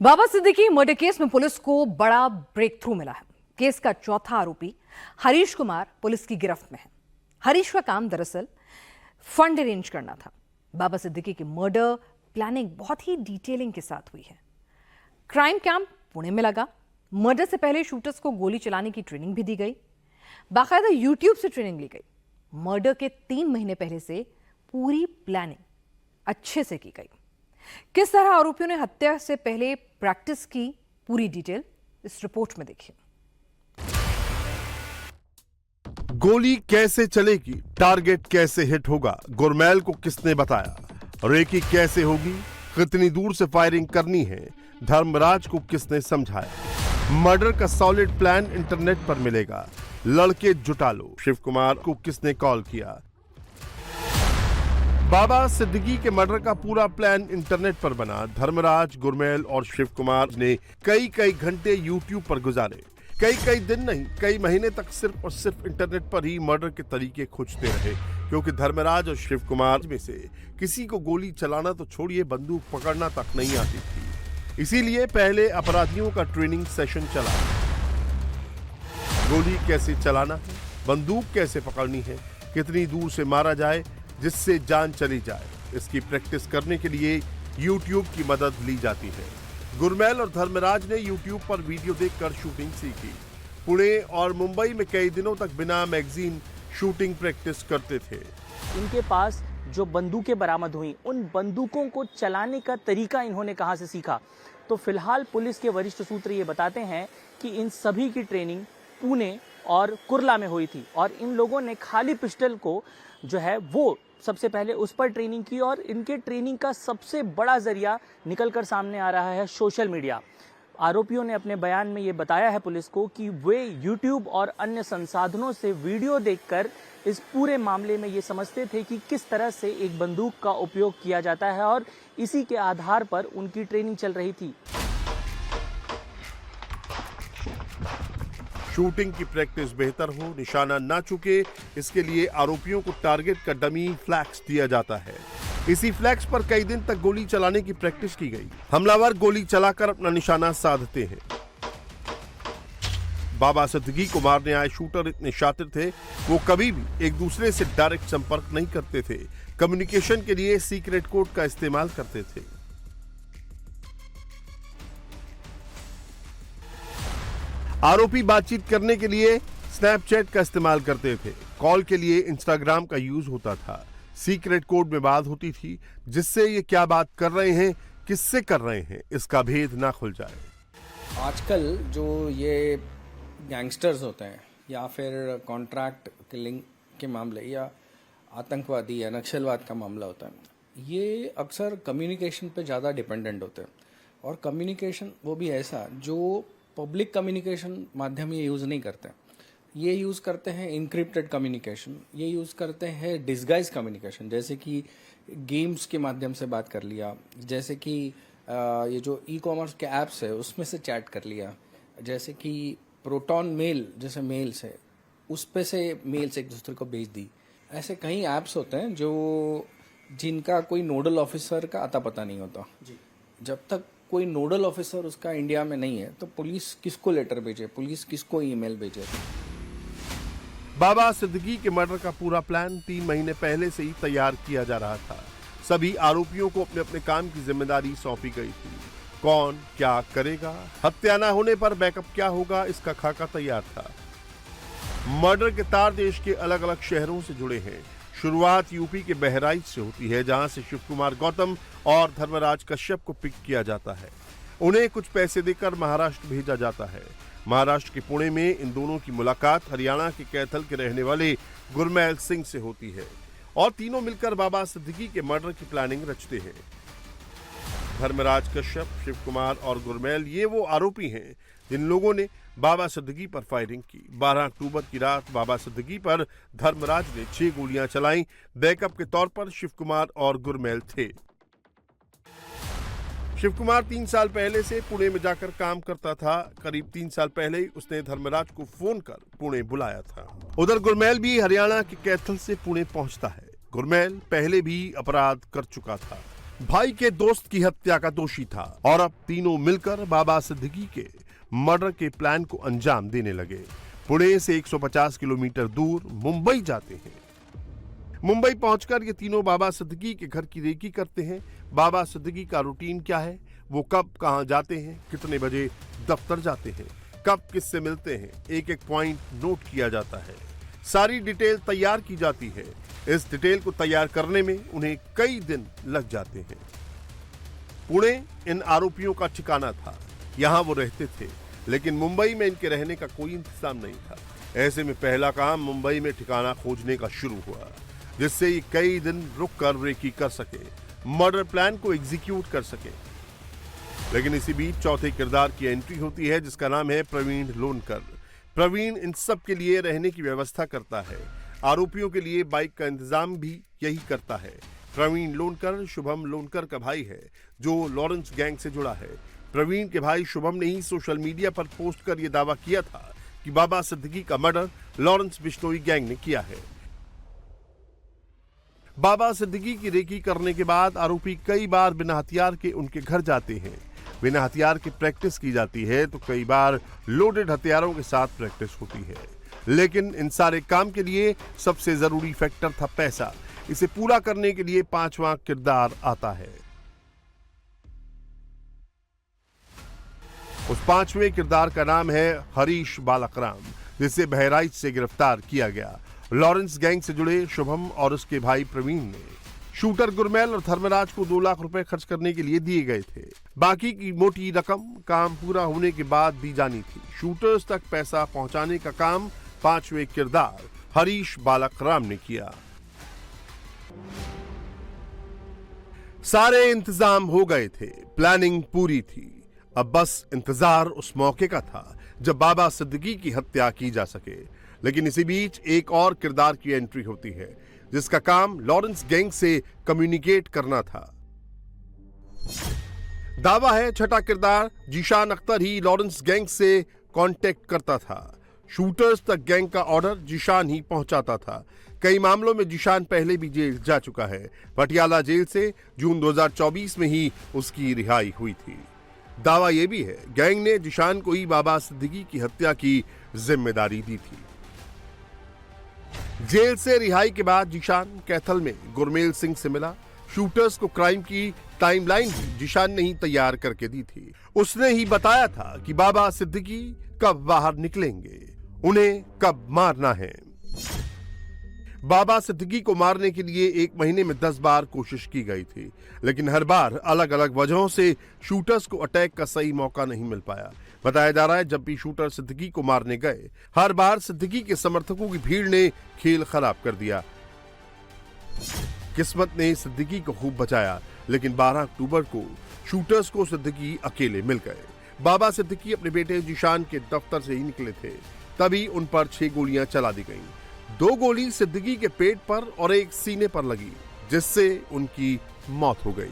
बाबा Siddiqui murder case में police को बड़ा ब्रेक थ्रू मिला है। केस का चौथा आरोपी हरीश कुमार पुलिस की गिरफ्त में है। हरीश का काम दरअसल फंड अरेंज करना था। बाबा सिद्दीकी की मर्डर प्लानिंग बहुत ही डिटेलिंग के साथ हुई है। क्राइम कैंप पुणे में लगा। मर्डर से पहले शूटर्स को गोली चलाने की ट्रेनिंग भी दी गई। बाकायदा यूट्यूब से ट्रेनिंग ली गई। मर्डर के 3 महीने पहले से पूरी प्लानिंग अच्छे से की गई। किस तरह आरोपियों ने हत्या से पहले प्रैक्टिस की, पूरी डिटेल इस रिपोर्ट में देखिए। गोली कैसे चलेगी, टारगेट कैसे हिट होगा, गुरमैल को किसने बताया, रेकी कैसे होगी, कितनी दूर से फायरिंग करनी है, धर्मराज को किसने समझाया। मर्डर का सॉलिड प्लान इंटरनेट पर मिलेगा। लड़के जुटा लो, शिव कुमार को किसने कॉल किया। बाबा सिद्दीकी के मर्डर का पूरा प्लान इंटरनेट पर बना। धर्मराज, गुरमैल और शिव कुमार ने कई घंटे यूट्यूब पर गुजारे। कई दिन नहीं, कई महीने तक सिर्फ और सिर्फ इंटरनेट पर ही मर्डर के तरीके खोजते रहे, क्योंकि धर्मराज और शिव कुमार में से किसी को गोली चलाना तो छोड़िए, बंदूक पकड़ना तक नहीं आती थी। इसीलिए पहले अपराधियों का ट्रेनिंग सेशन चला। गोली कैसे चलाना है, बंदूक कैसे पकड़नी है, कितनी दूर से मारा जाए जिससे जान चली जाए, इसकी प्रैक्टिस करने के लिए यूट्यूब की मदद ली जाती है। गुरमैल और धर्मराज ने यूट्यूब पर वीडियो देखकर शूटिंग सीखी। पुणे और मुंबई में कई दिनों तक बिना मैगजीन शूटिंग प्रैक्टिस करते थे। इनके पास जो बंदूकें बरामद हुई, उन बंदूकों को चलाने का तरीका इन्होंने कहां से सीखा, तो फिलहाल पुलिस के वरिष्ठ सूत्र ये बताते हैं कि इन सभी की ट्रेनिंग पुणे और कुर्ला में हुई थी और इन लोगों ने खाली पिस्टल को जो है वो सबसे पहले उस पर ट्रेनिंग की और इनके ट्रेनिंग का सबसे बड़ा जरिया निकलकर सामने आ रहा है सोशल मीडिया। आरोपियों ने अपने बयान में ये बताया है पुलिस को कि वे यूट्यूब और अन्य संसाधनों से वीडियो देखकर इस पूरे मामले में ये समझते थे कि किस तरह से एक बंदूक का उपयोग किया जाता है और इसी के आधार पर उनकी ट्रेनिंग चल रही थी। शूटिंग की प्रैक्टिस बेहतर हो, निशाना ना चुके, इसके लिए आरोपियों को टारगेट का डमी फ्लैक्स दिया जाता है। इसी फ्लैक्स पर कई दिन तक गोली चलाने की प्रैक्टिस की गई। हमलावर गोली चलाकर अपना निशाना साधते हैं। बाबा सिद्दीकी को मारने आए शूटर इतने शातिर थे, वो कभी भी एक दूसरे से डायरेक्ट संपर्क नहीं करते थे। कम्युनिकेशन के लिए सीक्रेट कोड का इस्तेमाल करते थे। आरोपी बातचीत करने के लिए स्नैपचैट का इस्तेमाल करते थे। कॉल के लिए इंस्टाग्राम का यूज होता था। सीक्रेट कोड में बात होती थी, जिससे ये क्या बात कर रहे हैं, किससे कर रहे हैं, इसका भेद ना खुल जाए। आजकल जो ये गैंगस्टर्स होते हैं या फिर कॉन्ट्रैक्ट किलिंग के मामले या आतंकवादी या नक्सलवाद का मामला होता है, ये अक्सर कम्युनिकेशन पे ज़्यादा डिपेंडेंट होते हैं। और कम्युनिकेशन वो भी ऐसा जो पब्लिक कम्युनिकेशन माध्यम ये यूज़ नहीं करते। ये यूज़ करते हैं इनक्रिप्टेड कम्युनिकेशन, ये यूज़ करते हैं डिस्गाइज कम्युनिकेशन, जैसे कि गेम्स के माध्यम से बात कर लिया, जैसे कि ये जो ई कॉमर्स के ऐप्स है उसमें से चैट कर लिया, जैसे कि प्रोटॉन मेल जैसे मेल्स है उस पे से मेल्स एक दूसरे को भेज दी। ऐसे कई ऐप्स होते हैं जो जिनका कोई नोडल ऑफिसर का अता पता नहीं होता। जब तक कोई नोडल ऑफिसर उसका इंडिया में नहीं है तो पुलिस किसको लेटर भेजे, पुलिस किसको ईमेल भेजे। बाबा सिद्दीकी के मर्डर का पूरा प्लान 3 महीने पहले से ही तैयार किया जा रहा था। सभी आरोपियों को अपने अपने काम की जिम्मेदारी सौंपी गई थी। कौन क्या करेगा, हत्या न होने पर बैकअप क्या होगा, इसका खाका तैयार था। मर्डर के तार देश के अलग अलग शहरों से जुड़े हैं। शुरुआत यूपी के बहराइच से होती है, जहां से शिव कुमार गौतम और धर्मराज कश्यप को पिक किया जाता है। उन्हें कुछ पैसे देकर महाराष्ट्र भेजा जाता है। महाराष्ट्र के पुणे में इन दोनों की मुलाकात हरियाणा के कैथल के रहने वाले गुरमैल सिंह से होती है और तीनों मिलकर बाबा सिद्दीकी के मर्डर की प्लानिंग रचते हैं। धर्मराज कश्यप, शिव कुमार और गुरमैल ये वो आरोपी हैं जिन लोगों ने बाबा सिद्दीकी पर फायरिंग की। 12 अक्टूबर की रात बाबा सिद्दीकी पर धर्मराज ने 6 गोलियां चलाई। बैकअप के तौर पर शिव कुमार और गुरमैल थे। शिव कुमार 3 साल पहले से पुणे में जाकर काम करता था। करीब 3 साल पहले ही उसने धर्मराज को फोन कर पुणे बुलाया था। उधर गुरमैल भी हरियाणा के कैथल से पुणे पहुंचता है। गुरमैल पहले भी अपराध कर चुका था। भाई के दोस्त की हत्या का दोषी था और अब तीनों मिलकर बाबा सिद्दीकी के मर्डर के प्लान को अंजाम देने लगे। पुणे से 150 किलोमीटर दूर मुंबई जाते हैं। मुंबई पहुंचकर ये तीनों बाबा सिद्दीकी के घर की रेकी करते हैं। बाबा सिद्दीकी का रूटीन क्या है, वो कब कहां जाते हैं, कितने बजे दफ्तर जाते हैं, कब किससे मिलते हैं, एक एक पॉइंट नोट किया जाता है। सारी डिटेल तैयार की जाती है। इस डिटेल को तैयार करने में उन्हें कई दिन लग जाते हैं। पुणे इन आरोपियों का ठिकाना था, यहां वो रहते थे, लेकिन मुंबई में इनके रहने का कोई इंतजाम नहीं था। ऐसे में पहला काम मुंबई में ठिकाना खोजने का शुरू हुआ, जिससे ये कई दिन रुक कर रेकी कर सके, मर्डर प्लान को एग्जीक्यूट कर सके। लेकिन इसी बीच चौथे किरदार की एंट्री होती है, जिसका नाम है प्रवीण लोनकर। प्रवीण इन सब के लिए रहने की व्यवस्था करता है। आरोपियों के लिए बाइक का इंतजाम भी यही करता है। प्रवीण लोनकर शुभम लोनकर का भाई है, जो लॉरेंस गैंग से जुड़ा है। प्रवीण के भाई शुभम ने ही सोशल मीडिया पर पोस्ट कर यह दावा किया था कि बाबा सिद्दीकी का मर्डर लॉरेंस बिश्नोई गैंग ने किया है। बाबा सिद्दीकी की रेकी करने के बाद आरोपी कई बार बिना हथियार के उनके घर जाते हैं। बिना हथियार की प्रैक्टिस की जाती है तो कई बार लोडेड हथियारों के साथ प्रैक्टिस होती है। लेकिन इन सारे काम के लिए सबसे जरूरी फैक्टर था पैसा। इसे पूरा करने के लिए पांचवा किरदार आता है। उस पांचवें किरदार का नाम है हरीश बालकराम, जिसे बहराइच से गिरफ्तार किया गया। लॉरेंस गैंग से जुड़े शुभम और उसके भाई प्रवीण ने शूटर गुरमेल और धर्मराज को 2 लाख रुपए खर्च करने के लिए दिए गए थे। बाकी की मोटी रकम काम पूरा होने के बाद दी जानी थी। शूटर्स तक पैसा पहुंचाने का काम पांचवें किरदार हरीश बालकराम ने किया। सारे इंतजाम हो गए थे, प्लानिंग पूरी थी। अब बस इंतजार उस मौके का था जब बाबा सिद्दीकी की हत्या की जा सके। लेकिन इसी बीच एक और किरदार की एंट्री होती है, जिसका काम लॉरेंस गैंग से कम्युनिकेट करना था। दावा है छठा किरदार जीशान अख्तर ही लॉरेंस गैंग से कांटेक्ट करता था। शूटर्स तक गैंग का ऑर्डर जीशान ही पहुंचाता था। कई मामलों में जीशान पहले भी जेल जा चुका है। पटियाला जेल से जून 2024 में ही उसकी रिहाई हुई थी। दावा यह भी है गैंग ने जीशान को ही बाबा सिद्दीकी की हत्या की जिम्मेदारी दी थी। जेल से रिहाई के बाद जीशान कैथल में गुरमेल सिंह से मिला। शूटर्स को क्राइम की टाइमलाइन भी जीशान ने ही तैयार करके दी थी। उसने ही बताया था कि बाबा सिद्दीकी कब बाहर निकलेंगे, उन्हें कब मारना है। बाबा सिद्दीकी को मारने के लिए 1 महीने में 10 बार कोशिश की गई थी, लेकिन हर बार अलग अलग वजहों से शूटर्स को अटैक का सही मौका नहीं मिल पाया। बताया जा रहा है जब भी शूटर सिद्दीकी को मारने गए, हर बार सिद्दीकी के समर्थकों की भीड़ ने खेल खराब कर दिया। किस्मत ने सिद्दीकी को खूब बचाया, लेकिन 12 अक्टूबर को शूटर्स को सिद्दीकी अकेले मिल गए। बाबा सिद्दीकी अपने बेटे जीशान के दफ्तर से ही निकले थे, तभी उन पर 6 गोलियां चला दी गईं। 2 गोली सिद्दीकी के पेट पर और 1 सीने पर लगी, जिससे उनकी मौत हो गई।